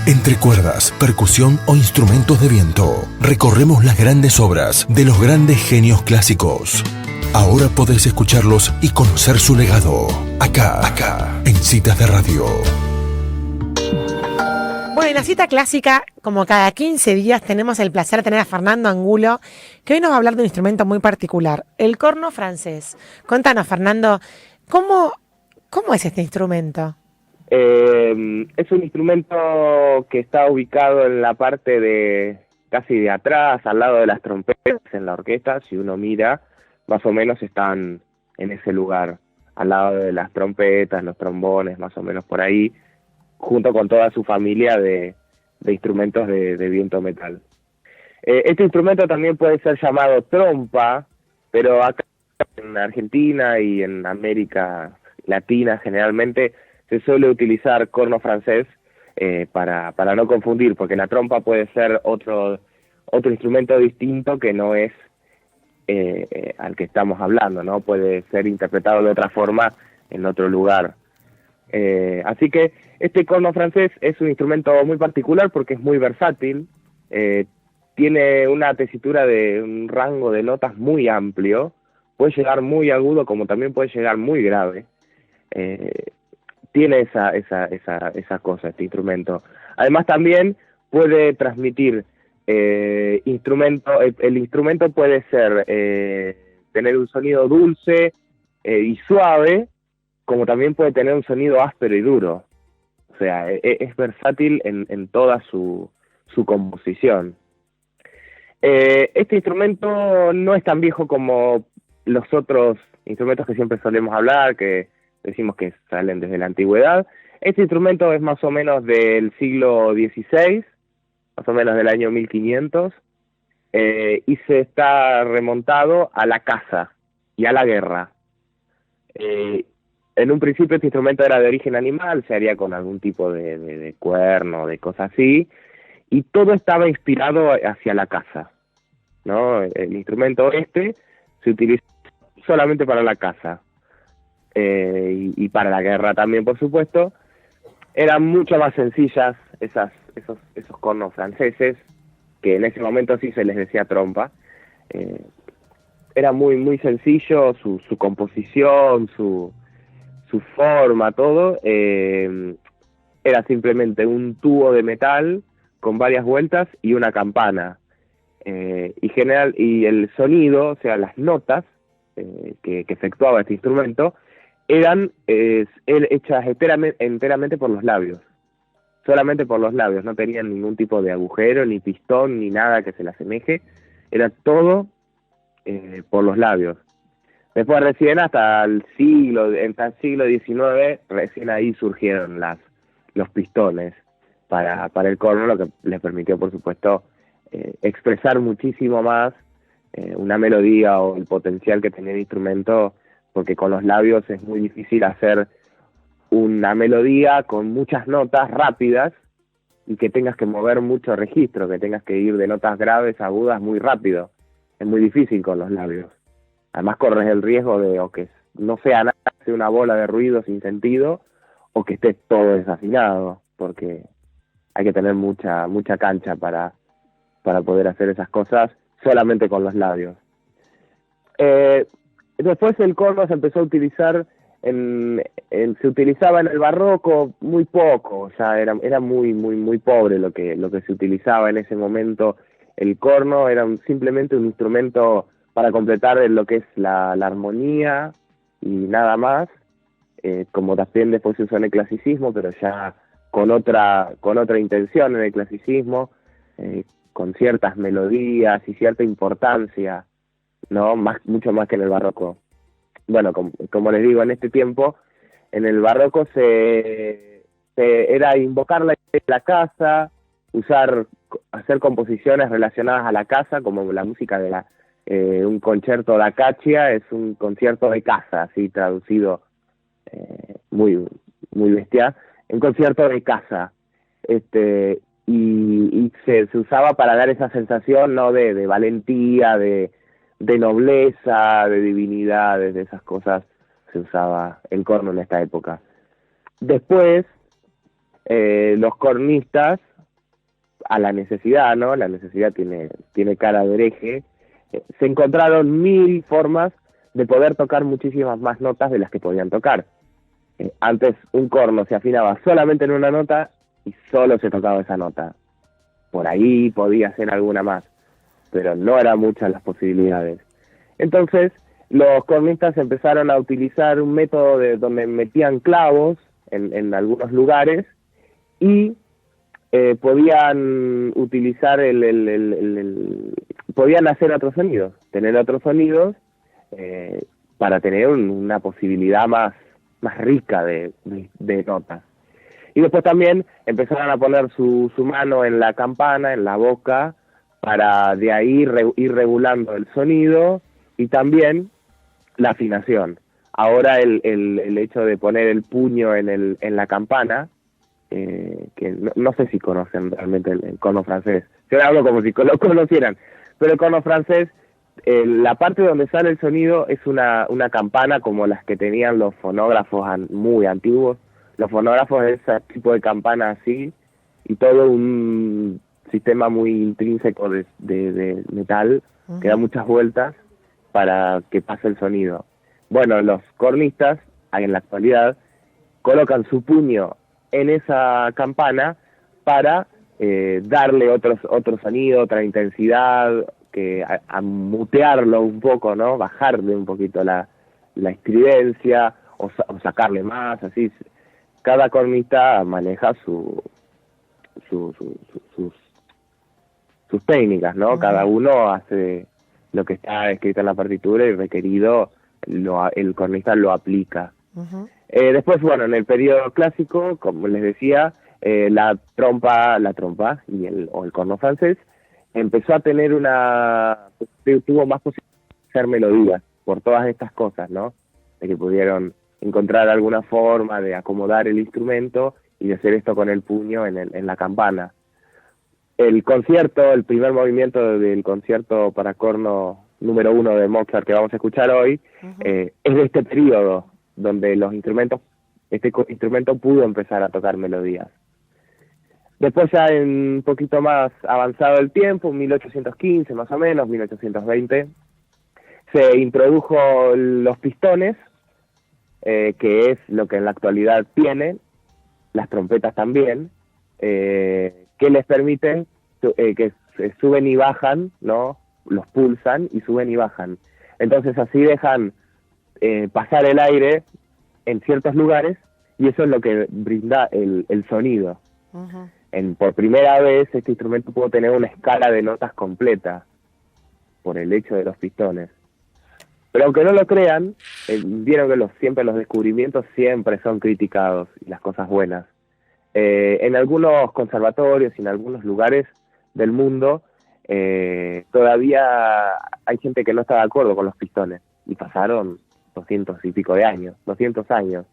Entre cuerdas, percusión o instrumentos de viento, recorremos las grandes obras de los grandes genios clásicos. Ahora podés escucharlos y conocer su legado. Acá, en Citas de Radio. Bueno, en la cita clásica, como cada 15 días, tenemos el placer de tener a Fernando Angulo, que hoy nos va a hablar de un instrumento muy particular, el corno francés. Contanos, Fernando, ¿cómo es este instrumento? Es un instrumento que está ubicado en la parte de casi de atrás, al lado de las trompetas en la orquesta. Si uno mira, más o menos están en ese lugar, al lado de las trompetas, los trombones, más o menos por ahí, junto con toda su familia de instrumentos de viento metal. Este instrumento también puede ser llamado trompa, pero acá en Argentina y en América Latina generalmente se suele utilizar corno francés para no confundir, porque la trompa puede ser otro instrumento distinto que no es al que estamos hablando, ¿no? Puede ser interpretado de otra forma en otro lugar. Así que este corno francés es un instrumento muy particular porque es muy versátil, tiene una tesitura de un rango de notas muy amplio, puede llegar muy agudo como también puede llegar muy grave. Tiene esa cosa, este instrumento. Además también puede transmitir el instrumento puede ser tener un sonido dulce y suave, como también puede tener un sonido áspero y duro. O sea, es versátil en toda su composición. Este instrumento no es tan viejo como los otros instrumentos que siempre solemos hablar, que decimos que salen desde la antigüedad. Este instrumento es más o menos del siglo XVI, más o menos del año 1500, y se está remontado a la caza y a la guerra. En un principio este instrumento era de origen animal, se haría con algún tipo de cuerno, de cosas así, y todo estaba inspirado hacia la caza, ¿no? El instrumento se utiliza solamente para la caza. Y para la guerra también, por supuesto. Eran mucho más sencillas esos cornos franceses, que en ese momento sí se les decía trompa. Era muy muy sencillo su composición, su forma, todo. Era simplemente un tubo de metal con varias vueltas y una campana. Y el sonido, o sea, las notas que efectuaba este instrumento, eran hechas enteramente por los labios, solamente por los labios, no tenían ningún tipo de agujero, ni pistón, ni nada que se le asemeje, era todo por los labios. Después recién hasta el siglo XIX, recién ahí surgieron los pistones para el corno, lo que les permitió, por supuesto, expresar muchísimo más una melodía o el potencial que tenía el instrumento, porque con los labios es muy difícil hacer una melodía con muchas notas rápidas y que tengas que mover mucho registro, que tengas que ir de notas graves a agudas muy rápido. Es muy difícil con los labios. Además corres el riesgo de o que no sea nada, sea una bola de ruido sin sentido, o que esté todo desafinado, porque hay que tener mucha cancha para poder hacer esas cosas solamente con los labios. Después el corno se empezó a utilizar, se utilizaba en el barroco muy poco, o sea, era muy pobre lo que se utilizaba en ese momento. El corno era simplemente un instrumento para completar lo que es la armonía y nada más, como también después se usó en el clasicismo, pero ya con otra intención en el clasicismo, con ciertas melodías y cierta importancia, ¿no? Mucho más que en el barroco. Bueno, como les digo, en este tiempo, en el barroco era invocar la casa, hacer composiciones relacionadas a la casa, como la música de un concierto da caccia, es un concierto de casa, así traducido muy bestia, un concierto de casa, y se usaba para dar esa sensación, ¿no? de valentía, de nobleza, de divinidad, de esas cosas se usaba el corno en esta época. Después, los cornistas, a la necesidad, ¿no? La necesidad tiene cara de hereje. Se encontraron 1000 formas de poder tocar muchísimas más notas de las que podían tocar. Antes un corno se afinaba solamente en una nota y solo se tocaba esa nota. Por ahí podía hacer alguna más, pero no eran muchas las posibilidades. Entonces, los cornistas empezaron a utilizar un método donde metían clavos en algunos lugares y podían utilizar podían hacer otros sonidos, tener otros sonidos para tener una posibilidad más rica de notas. Y después también empezaron a poner su mano en la campana, en la boca, para de ahí ir regulando el sonido y también la afinación. Ahora el hecho de poner el puño en la campana, que no sé si conocen realmente el corno francés. Yo hablo como si lo conocieran, pero el corno francés, la parte donde sale el sonido es una campana como las que tenían los fonógrafos muy antiguos. Los fonógrafos es ese tipo de campana así, y todo un sistema muy intrínseco de metal, que da muchas vueltas para que pase el sonido. Bueno, los cornistas, en la actualidad, colocan su puño en esa campana para darle otro sonido, otra intensidad, a mutearlo un poco, ¿no? Bajarle un poquito la estridencia o sacarle más, así. Cada cornista maneja sus técnicas, ¿no? Cada uno hace lo que está escrito en la partitura y requerido, el cornista lo aplica. Después, bueno, en el periodo clásico, como les decía, la trompa y el corno francés empezó a tener tuvo más posibilidades de hacer melodías por todas estas cosas, ¿no? De que pudieron encontrar alguna forma de acomodar el instrumento y de hacer esto con el puño en la campana. El primer movimiento del concierto para corno número 1 de Mozart que vamos a escuchar hoy, es de este periodo donde este instrumento pudo empezar a tocar melodías. Después ya un poquito más avanzado el tiempo, 1815 más o menos, 1820, se introdujo los pistones, que es lo que en la actualidad tiene, las trompetas también, que les permiten que suben y bajan, ¿no? Los pulsan y suben y bajan. Entonces así dejan pasar el aire en ciertos lugares y eso es lo que brinda el sonido. Por primera vez este instrumento pudo tener una escala de notas completa por el hecho de los pistones. Pero aunque no lo crean, vieron que siempre los descubrimientos siempre son criticados y las cosas buenas. En algunos conservatorios y en algunos lugares del mundo todavía hay gente que no está de acuerdo con los pistones y pasaron 200 y pico de años, 200 años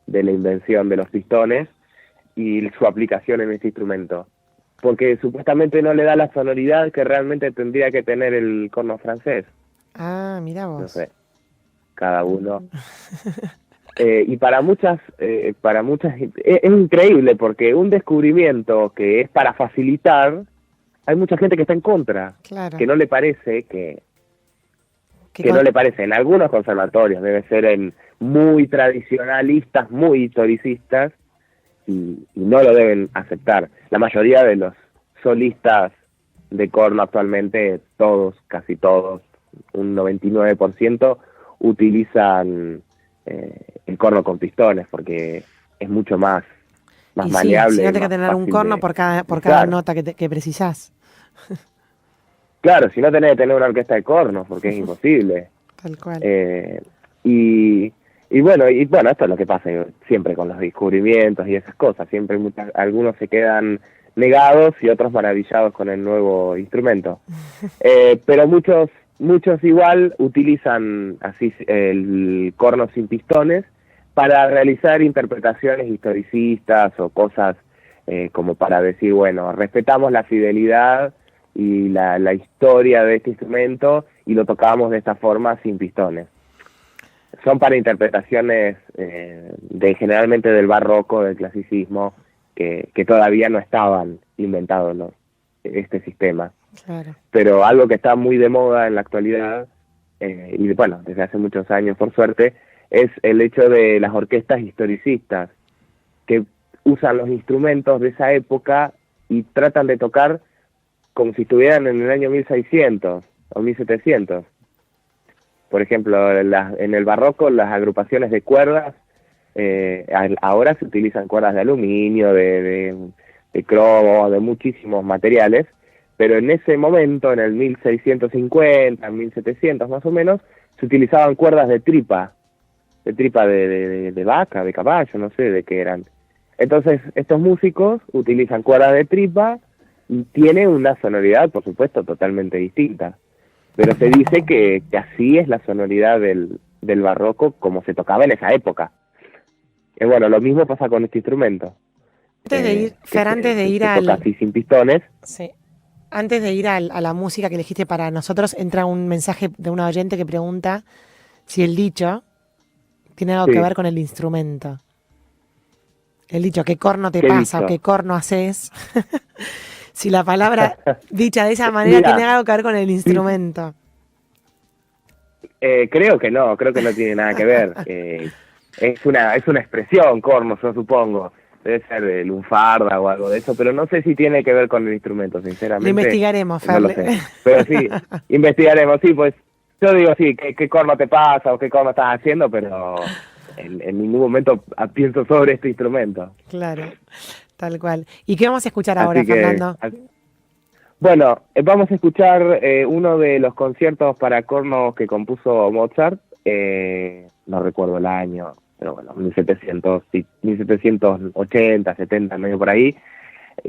de la invención de los pistones y su aplicación en este instrumento, porque supuestamente no le da la sonoridad que realmente tendría que tener el corno francés. Ah, mira vos. No sé, cada uno. Y para muchas es increíble porque un descubrimiento que es para facilitar, hay mucha gente que está en contra, Claro. que no le parece no le parece. En algunos conservatorios debe ser muy tradicionalistas, muy historicistas, y no lo deben aceptar. La mayoría de los solistas de corno actualmente, casi todos, un 99%, utilizan el corno con pistones porque es mucho más maleable. Sí, no tenés que tener un corno por cada nota que precisás. Claro, si no tenés que tener una orquesta de cornos porque es imposible. Tal cual. Y bueno, esto es lo que pasa siempre con los descubrimientos y esas cosas. Siempre algunos se quedan negados y otros maravillados con el nuevo instrumento. Pero muchos igual utilizan así el corno sin pistones para realizar interpretaciones historicistas o cosas como para decir, bueno, respetamos la fidelidad y la historia de este instrumento y lo tocamos de esta forma sin pistones. Son para interpretaciones generalmente del barroco, del clasicismo, que todavía no estaban inventados este sistema. Claro. Pero algo que está muy de moda en la actualidad, y bueno, desde hace muchos años por suerte, es el hecho de las orquestas historicistas, que usan los instrumentos de esa época y tratan de tocar como si estuvieran en el año 1600 o 1700. Por ejemplo, en el barroco las agrupaciones de cuerdas, ahora se utilizan cuerdas de aluminio, de cromo, de muchísimos materiales, pero en ese momento, en el 1650, 1700 más o menos, se utilizaban cuerdas de tripa de vaca, de caballo, no sé de qué eran. Entonces, estos músicos utilizan cuerdas de tripa y tiene una sonoridad, por supuesto, totalmente distinta. Pero se dice que así es la sonoridad del barroco como se tocaba en esa época. Y bueno, lo mismo pasa con este instrumento. Antes de ir, Fer, antes de ir toca así sin pistones. Sí. Antes de ir a la música que elegiste para nosotros, entra un mensaje de una oyente que pregunta si el dicho tiene algo que ver con el instrumento. El dicho, ¿qué corno te pasa o qué corno haces? Si la palabra dicha de esa manera tiene algo que ver con el instrumento. Creo que no tiene nada que ver. Es una expresión, corno, yo supongo. Debe ser de lunfarda o algo de eso, pero no sé si tiene que ver con el instrumento, sinceramente. Lo investigaremos, Fer. No lo sé. Pero sí, investigaremos, sí, pues yo digo sí, ¿qué corno te pasa o qué corno estás haciendo? Pero en ningún momento pienso sobre este instrumento. Claro, tal cual. ¿Y qué vamos a escuchar ahora, Fernando? Bueno, vamos a escuchar uno de los conciertos para cornos que compuso Mozart, no recuerdo el año, pero bueno, 1780, 70, medio por ahí,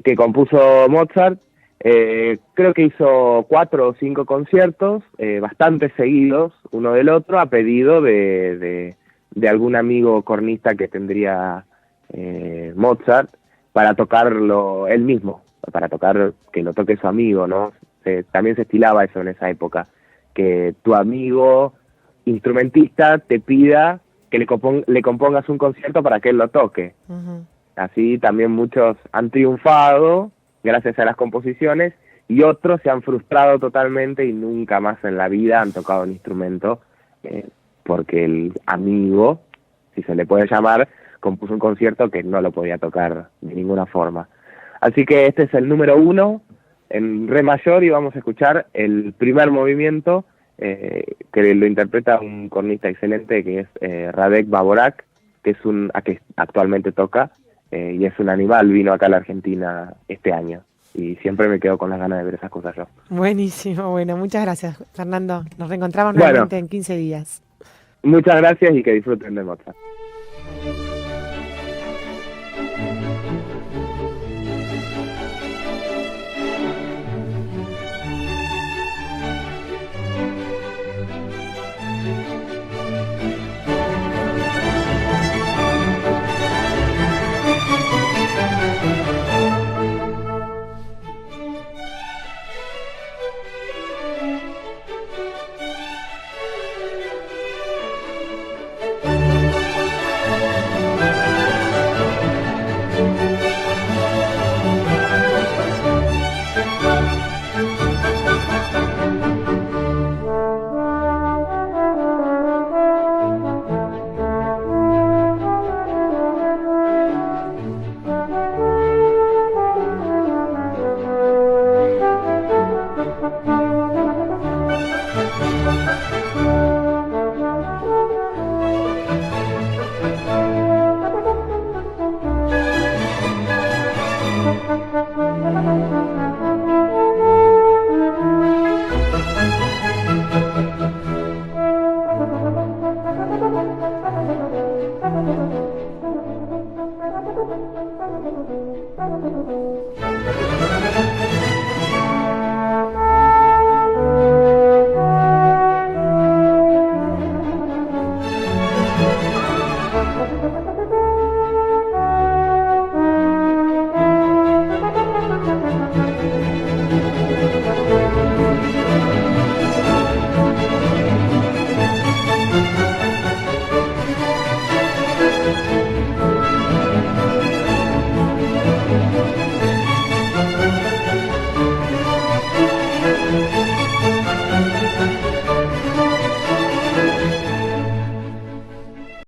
que compuso Mozart. Creo que hizo 4 o 5 conciertos, bastante seguidos, uno del otro, a pedido de algún amigo cornista que tendría Mozart, para tocarlo él mismo, para tocar, que lo toque su amigo, ¿no? También se estilaba eso en esa época, que tu amigo instrumentista te pida que le compongas un concierto para que él lo toque. Uh-huh. Así también muchos han triunfado gracias a las composiciones y otros se han frustrado totalmente y nunca más en la vida han tocado un instrumento porque el amigo, si se le puede llamar, compuso un concierto que no lo podía tocar de ninguna forma. Así que este es el número 1 en re mayor y vamos a escuchar el primer movimiento que lo interpreta un cornista excelente que es Radek Bavorak, que es que actualmente toca y es un animal, vino acá a la Argentina este año y siempre me quedo con las ganas de ver esas cosas yo. Buenísimo, bueno, muchas gracias, Fernando. Nos reencontramos nuevamente en 15 días. Muchas gracias y que disfruten de Mozart.